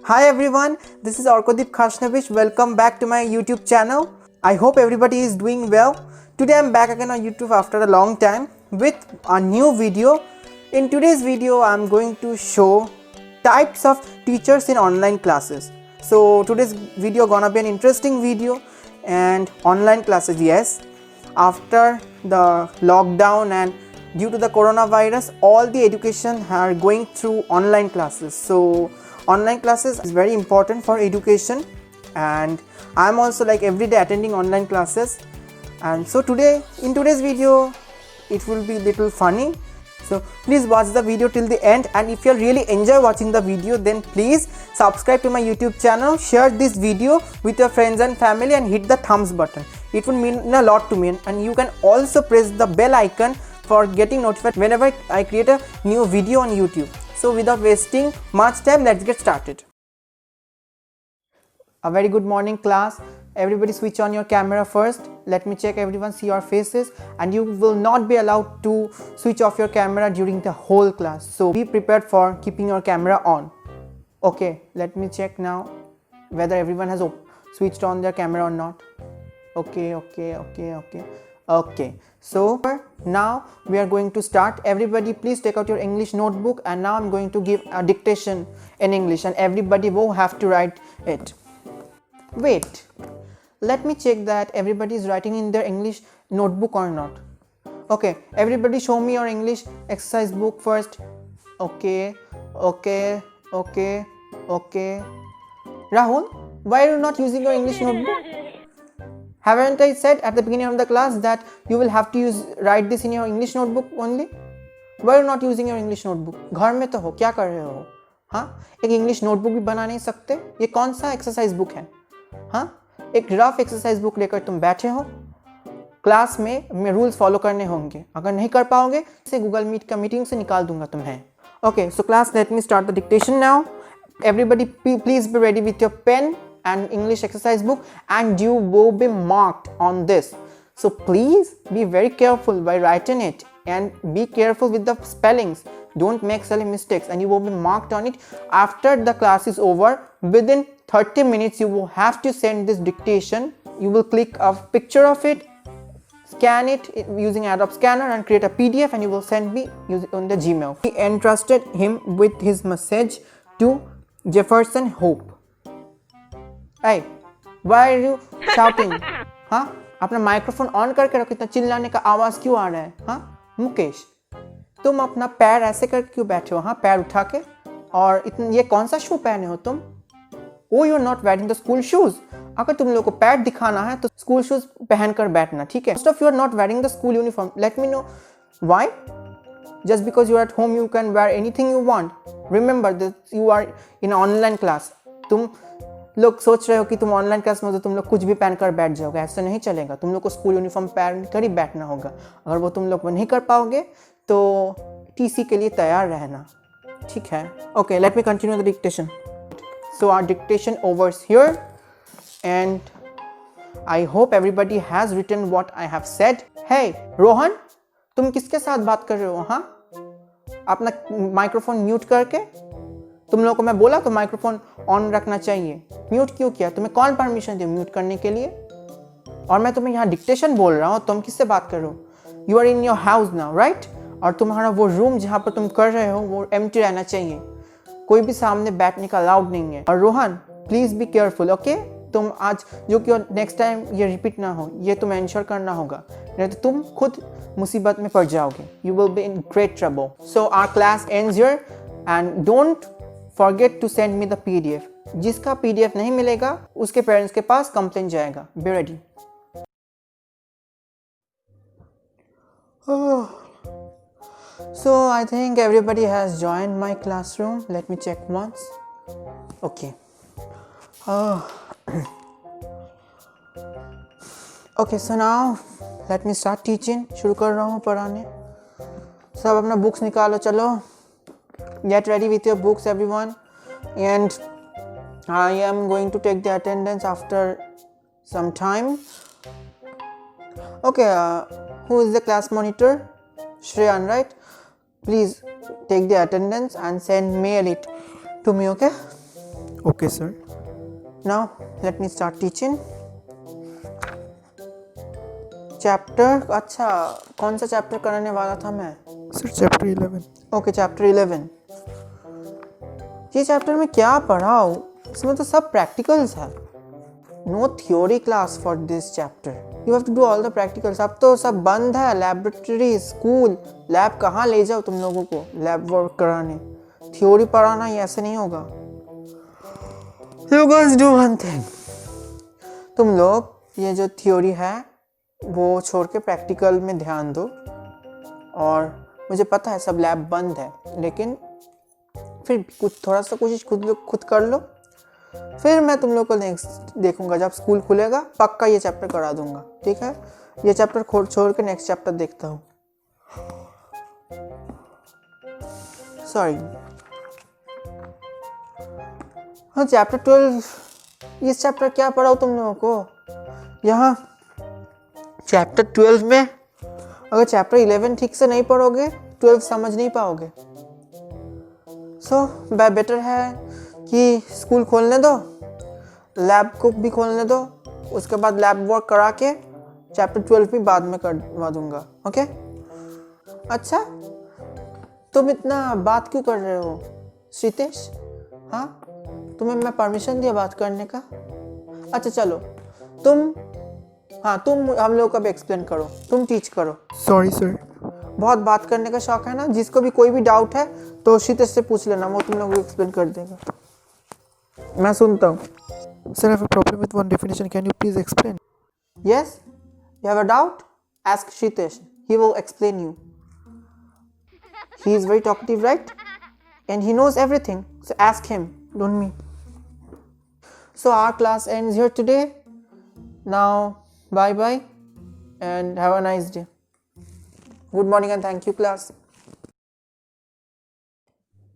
Hi everyone, this is Orkodeep Khashnavich. Welcome back to my YouTube channel. I hope everybody is doing well. Today I'm back again on YouTube after a long time with a new video. In today's video, I'm going to show types of teachers in online classes. So today's video gonna be an interesting video and online classes, yes. After the lockdown and due to the coronavirus, all the education are going through online classes. So online classes is very important for education, and I'm also like every day attending online classes. And so in today's video it will be little funny, so please watch the video till the end. And if you really enjoy watching the video, then please subscribe to my YouTube channel, share this video with your friends and family, and hit the thumbs button. It will mean a lot to me. And you can also press the bell icon for getting notified whenever I create a new video on YouTube. So without wasting much time, let's get started. A very good morning, class. Everybody switch on your camera first. Let me check everyone, see your faces, and you will not be allowed to switch off your camera during the whole class. So be prepared for keeping your camera on. Okay, let me check now whether everyone has switched on their camera or not. Okay. So now we are going to start. Everybody please take out your English notebook, and now I'm going to give a dictation in English and everybody will have to write it. Wait, let me check that everybody is writing in their English notebook or not. Okay, everybody show me your English exercise book first. Okay. Rahul, why are you not using your English notebook? Haven't I said at the beginning of the class that you will have to write this in your English notebook only? Why are you not using your English notebook? घर में तो हो, क्या कर रहे हो? हाँ, एक English notebook भी बना नहीं सकते? ये कौन सा exercise book है? हाँ, एक रफ exercise book लेकर तुम बैठे हो? क्लास में रूल्स फॉलो करने होंगे. अगर नहीं कर पाओगे इसे गूगल मीट का मीटिंग से निकाल दूंगा तुम्हें. Okay, so class, let me start the dictation now. Everybody please be ready with your pen and English exercise book, and you will be marked on this. So please be very careful by writing it, and be careful with the spellings. Don't make silly mistakes, and you will be marked on it. After the class is over, within 30 minutes you will have to send this dictation. You will click a picture of it, scan it using Adobe Scanner, and create a PDF, and you will send me on the Gmail. He entrusted him with his message to Jefferson Hope. Hey, why are you shouting? हाँ, अपना microphone on करके रखो. इतना चिल्लाने का आवाज क्यों आ रहा है? हाँ, मुकेश, तुम अपना पैर ऐसे करके क्यों बैठे हो? हाँ, पैर उठा के. और ये कौन सा शू पहने हो तुम? Oh, you're not wearing the school shoes. अगर तुम लोगों को पैर दिखाना है तो स्कूल शूज पहनकर बैठना, ठीक है? Most of you are not wearing the school uniform. Let me know why. Just because you are at home, you can wear anything you want. Remember that you are in online class. तुम लोग सोच रहे हो कि तुम online class में हो तो तुम लोग कुछ भी पहनकर बैठ जाओगे. ऐसा नहीं चलेगा. तुम लोग को स्कूल यूनिफॉर्म पहन कर ही बैठना होगा. अगर वो तुम लोग नहीं कर पाओगे तो टीसी के लिए तैयार रहना, ठीक है? Okay, let me continue the dictation. So our dictation overs here, and I hope everybody has written what I have said. Hey Rohan, तुम किसके साथ बात कर रहे हो? हाँ, अपना माइक्रोफोन म्यूट करके. तुम लोगों को मैं बोला तो माइक्रोफोन ऑन रखना चाहिए. म्यूट क्यों किया? तुम्हें कौन परमिशन दिया म्यूट करने के लिए? और मैं तुम्हें यहाँ डिक्टेशन बोल रहा हूँ, तुम किससे बात कर रहे हो? You are in your house now, right? और तुम्हारा वो रूम जहाँ पर तुम कर रहे हो वो एम्प्टी रहना चाहिए. कोई भी सामने बैठने का अलाउड नहीं है. और Rohan, please be careful, okay? तुम आज जो कि नेक्स्ट टाइम ये रिपीट ना हो, ये तुम्हें इंश्योर करना होगा, नहीं तो तुम खुद मुसीबत में पड़ जाओगे. You will be in great trouble. So our class ends here, and don't forget to send me the PDF. जिसका PDF नहीं मिलेगा उसके पेरेंट्स के पास कंप्लेंट जाएगा. Be ready. So I think everybody has joined my classroom. Let me check once. Okay. Okay, so now let me start teaching. शुरू कर रहा हूँ पढ़ाने. सब अपना बुक्स निकालो, चलो. Get ready with your books, everyone. And I am going to take the attendance after some time. Okay, who is the class monitor? Shreyan, right? Please take the attendance and mail it to me, okay? Okay, sir. Now let me start teaching. Chapter, अच्छा कौन सा chapter कराने वाला था मैं? Sir, chapter 11. Okay, chapter 11। ये chapter में क्या पढ़ाऊँ? इसमें तो सब प्रैक्टिकल्स है। No theory class for this chapter, you have to do all the practicals. अब तो सब बंद है, लैबोरेटरी, स्कूल, लैब कहाँ ले जाओ तुम लोगों को लैब वर्क कराने? थ्योरी पढ़ाना ये ऐसे नहीं होगा। You guys do one thing, तुम लोग ये जो थ्योरी है वो छोड़ के प्रैक्टिकल में ध्यान दो। और मुझे पता है सब लैब बंद है, लेकिन फिर कुछ थोड़ा सा कोशिश खुद कर लो। फिर मैं तुम लोग को नेक्स्ट देखूंगा, जब स्कूल खुलेगा पक्का ये चैप्टर करा दूंगा, ठीक है? ये चैप्टर छोड़ के नेक्स्ट चैप्टर देखता हूँ। सॉरी। हाँ, चैप्टर 12, इस चैप्टर क्या पढ़ाओ तुम लोगों को? यहाँ चैप्टर 12 में अगर चैप्टर 11 ठीक से नहीं पढ़ोगे 12 समझ नहीं पाओगे। सो बेटर है कि स्कूल खोलने दो, लैब को भी खोलने दो, उसके बाद लैब वर्क करा के चैप्टर 12 भी बाद में करवा दूंगा, ओके? अच्छा, तुम इतना बात क्यों कर रहे हो श्रीतेश? हाँ, तुम्हें मैं परमिशन दिया बात करने का? अच्छा चलो, तुम हम लोग को भी एक्सप्लेन करो, तुम टीच करो। Sorry, sir. बहुत बात करने का शौक है ना? जिसको भी कोई भी डाउट है तो श्रीतेश से पूछ लेना, वो तुम लोग को एक्सप्लेन कर देगा। मैं सुनता हूँ। Sir, I have a problem with one definition. Can you please explain? Yes, you have a doubt? Ask Shritesh. He will explain you. He is very talkative, right? And he knows everything. So ask him, don't me. So our class ends here today. Now, bye-bye and have a nice day. Good morning and thank you, class.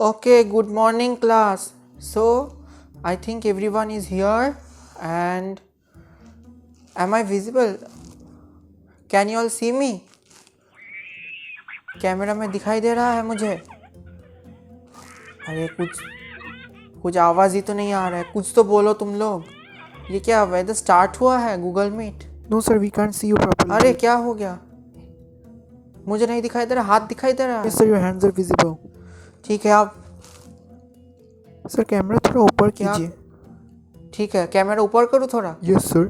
Okay, good morning, class. So, I think everyone is here and am I visible? Can you all see me? Camera में दिखाई दे रहा है मुझे? अरे कुछ आवाज़ ही तो नहीं आ रहा है, कुछ तो बोलो तुम लोग। ये क्या वेदर स्टार्ट हुआ है Google Meet? No, sir, we can't see you properly. अरे क्या हो गया? मुझे नहीं दिखाई दे रहा, हाथ दिखाई दे रहा है। Yes, sir, your hands are visible. ठीक है, आप Sir, कैमरा थोड़ा ऊपर क्या? कीजिए। ठीक है, कैमरा ऊपर करूँ थोड़ा? Yes, sir.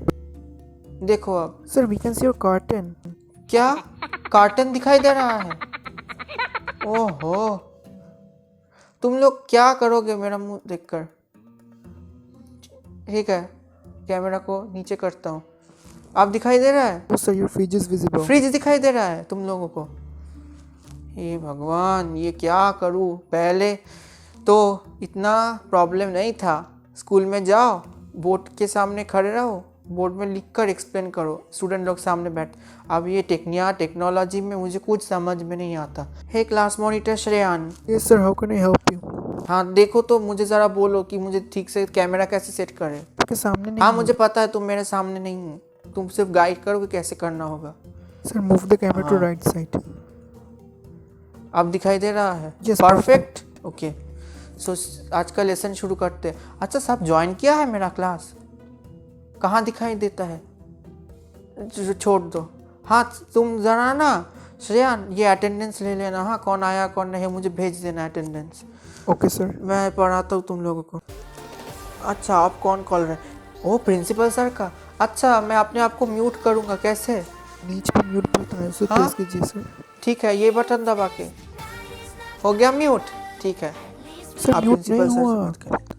देखो अब। Sir, we can see your curtain. क्या कार्टन दिखाई दे रहा है? ओहो, तुम लोग क्या करोगे मेरा मुंह देखकर? ठीक है, कैमरा को नीचे करता हूँ। आप दिखाई दे रहा है? No, sir, your fridge is visible. Fridge दिखाई दे रहा है तुम लोगों को? हे भगवान, ये क्या करूँ? पहले तो इतना प्रॉब्लम नहीं था। स्कूल में जाओ, बोर्ड के सामने खड़े रहो, बोर्ड में लिखकर एक्सप्लेन करो, स्टूडेंट लोग सामने बैठ। अब ये टेक्नोलॉजी में मुझे कुछ समझ में नहीं आता। Hey class monitor Shreyan. Yes, sir, how can I help you? हाँ देखो तो मुझे ज़रा बोलो कि मुझे ठीक से कैमरा कैसे सेट करें। आपके सामने नहीं। हाँ मुझे पता है तुम मेरे सामने नहीं हो, तुम सिर्फ गाइड करो कि कैसे करना होगा। Sir, move the camera to right side. अब दिखाई दे रहा है? Yes, perfect. ओके, सो आज का लेसन शुरू करते हैं। अच्छा, सब ज्वाइन किया है मेरा क्लास? कहाँ दिखाई देता है? छोड़ दो। हाँ तुम ज़रा ना श्रेयान ये अटेंडेंस ले लेना। हाँ, कौन आया कौन नहीं मुझे भेज देना अटेंडेंस। Okay, sir. मैं पढ़ाता हूँ तुम लोगों को। अच्छा, आप कौन कॉल रहे हैं? ओ प्रिंसिपल सर का। अच्छा, मैं अपने आप को म्यूट करूँगा, कैसे? नीचे पे म्यूट बटन है, उसे हाँ? प्रेस कीजिए सर। ठीक है, ये बटन दबा के हो गया म्यूट। ठीक है, सर आप म्यूट नहीं प्रिंसिपल सर से हुआ। बात करें।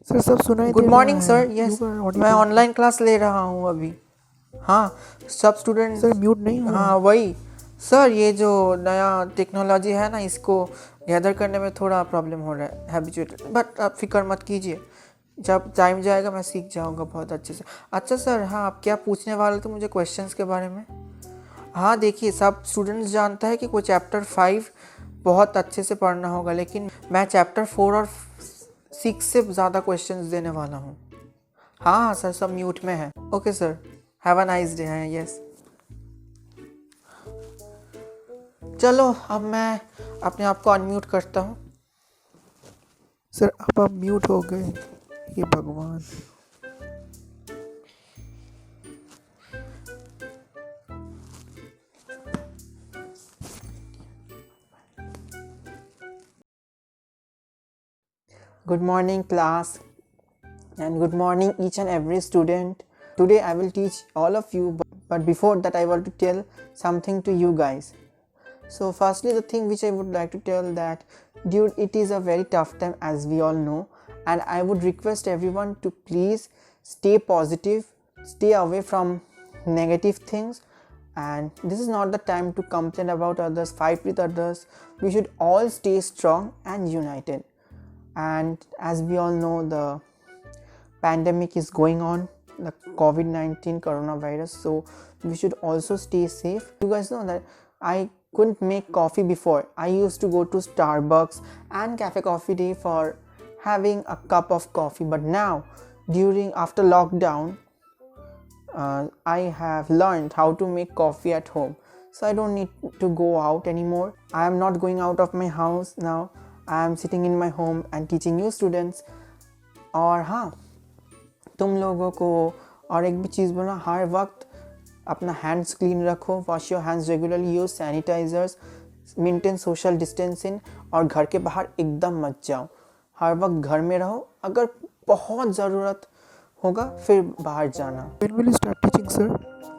सर सब सुनाई गुड दे मॉर्निंग रहा है। Sir. Yes, You are audible. मैं ऑनलाइन क्लास ले रहा हूँ अभी। हाँ, सब स्टूडेंट। सर म्यूट नहीं हुआ। हाँ वही सर, ये जो नया टेक्नोलॉजी है ना, इसको गैदर करने में थोड़ा प्रॉब्लम हो रहा है, हैबिचुएटेड। बट आप फिक्र मत कीजिए, जब टाइम जाएगा मैं सीख जाऊंगा बहुत अच्छे से। अच्छा सर, हाँ आप क्या पूछने वाले थे मुझे क्वेश्चंस के बारे में? हाँ देखिए, सब स्टूडेंट्स जानता है कि कोई चैप्टर 5 बहुत अच्छे से पढ़ना होगा, लेकिन मैं चैप्टर 4 और 6 से ज़्यादा क्वेश्चंस देने वाला हूँ। हाँ सर, सब म्यूट में है। Okay sir, have a nice day. है यस। चलो अब मैं अपने आप को अनम्यूट करता हूँ। सर आप म्यूट हो गए, हे भगवान। Good morning class and good morning each and every student. Today I will teach all of you, but before that I want to tell something to you guys. So firstly, the thing which I would like to tell that, dude, it is a very tough time as we all know, and I would request everyone to please stay positive, stay away from negative things, and this is not the time to complain about others, fight with others. We should all stay strong and united. And as we all know, the pandemic is going on, the COVID-19 coronavirus, so we should also stay safe. You guys know that I couldn't make coffee before. I used to go to Starbucks and Cafe Coffee Day for having a cup of coffee, but now after lockdown I have learned how to make coffee at home, so I don't need to go out anymore. I am not going out of my house now. I am sitting in my home and teaching you students. और हाँ, तुम लोगों को और एक भी चीज़ बोला, हर वक्त अपना हैंड्स क्लीन रखो, wash your hands regularly, use sanitisers, maintain social distancing, और घर के बाहर एकदम मत जाओ, हर वक्त घर में रहो, अगर बहुत ज़रूरत होगा फिर बाहर जाना। When will you start teaching, sir?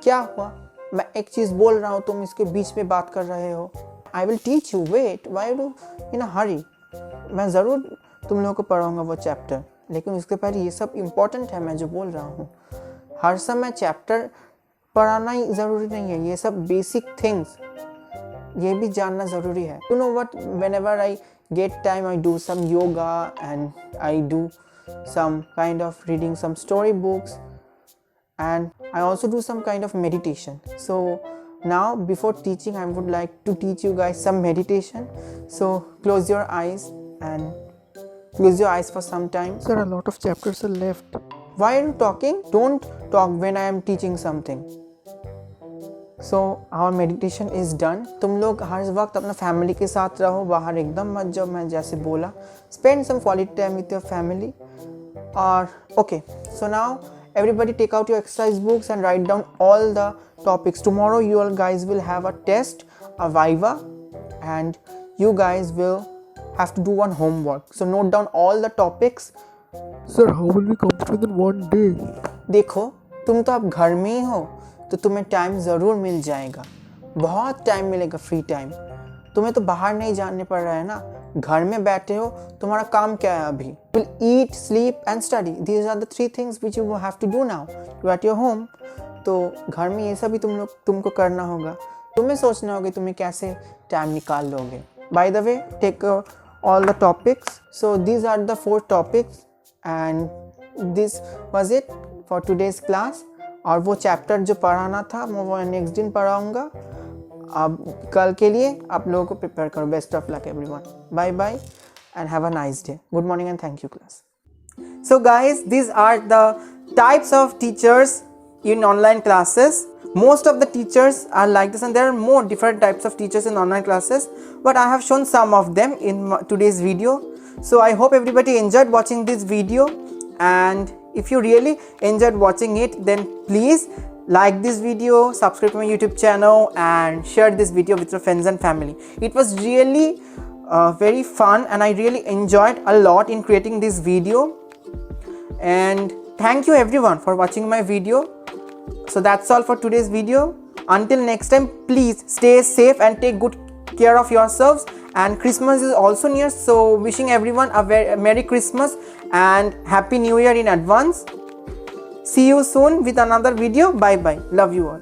क्या हुआ, मैं एक चीज़ बोल रहा हूँ, तुम इसके बीच में बात कर रहे हो। I will teach you, wait, why do in a hurry? मैं ज़रूर तुम लोगों को पढ़ाऊँगा वो चैप्टर, लेकिन उसके पहले ये सब इम्पोर्टेंट है मैं जो बोल रहा हूँ। हर समय चैप्टर पढ़ाना ही ज़रूरी नहीं है, ये सब बेसिक थिंग्स ये भी जानना ज़रूरी है। You know what, whenever I get time I do some yoga and I do some kind of reading some story books, and I also do some kind of meditation. So now before teaching I would like to teach you guys some meditation. So close your eyes and close your eyes for some time. Sir, a lot of chapters are left. Why are you talking? Don't talk when I am teaching something. So our meditation is done. तुम लोग हर वक्त अपना family के साथ रहो, बाहर एकदम मत जाओ, मैं जैसे बोला. Spend some quality time with your family. Or okay, so now everybody take out your exercise books and write down all the topics. Tomorrow you all guys will have a test, a viva, and you guys will have to do one homework. So note down all the topics. Sir, how will we complete within one day? देखो, तुम तो अब घर में ही हो, तो तुम्हें time ज़रूर मिल जाएगा, बहुत टाइम मिलेगा, फ्री टाइम। तुम्हें तो बाहर नहीं जाने पड़ रहा है ना, घर में बैठे हो, तुम्हारा काम क्या है अभी? Will eat, sleep and study. These are the three things which you have to do now. You're at your home. तो घर में ये सब भी तुमको करना होगा, तुम्हें सोचना होगा तुम्हें कैसे टाइम निकाल लोगे. By the way, take all the topics. So these are the 4 topics and this was it for today's class. और वो चैप्टर जो पढ़ाना था वो नेक्स्ट दिन पढ़ाऊँगा. अब कल के लिए आप लोगों को प्रिपेयर करो. Best of luck everyone. Bye bye and have a nice day. Good morning and thank you class. So guys, these are the types of teachers in online classes. Most of the teachers are like this and there are more different types of teachers in online classes, but I have shown some of them in today's video. So I hope everybody enjoyed watching this video, and if you really enjoyed watching it, then please like this video, subscribe to my YouTube channel and share this video with your friends and family. It was really very fun and I really enjoyed a lot in creating this video, and thank you everyone for watching my video. So that's all for today's video. Until next time, please stay safe and take good care of yourselves, and Christmas is also near, so wishing everyone a very Merry Christmas and Happy New Year in advance. See you soon with another video. Bye bye. Love you all.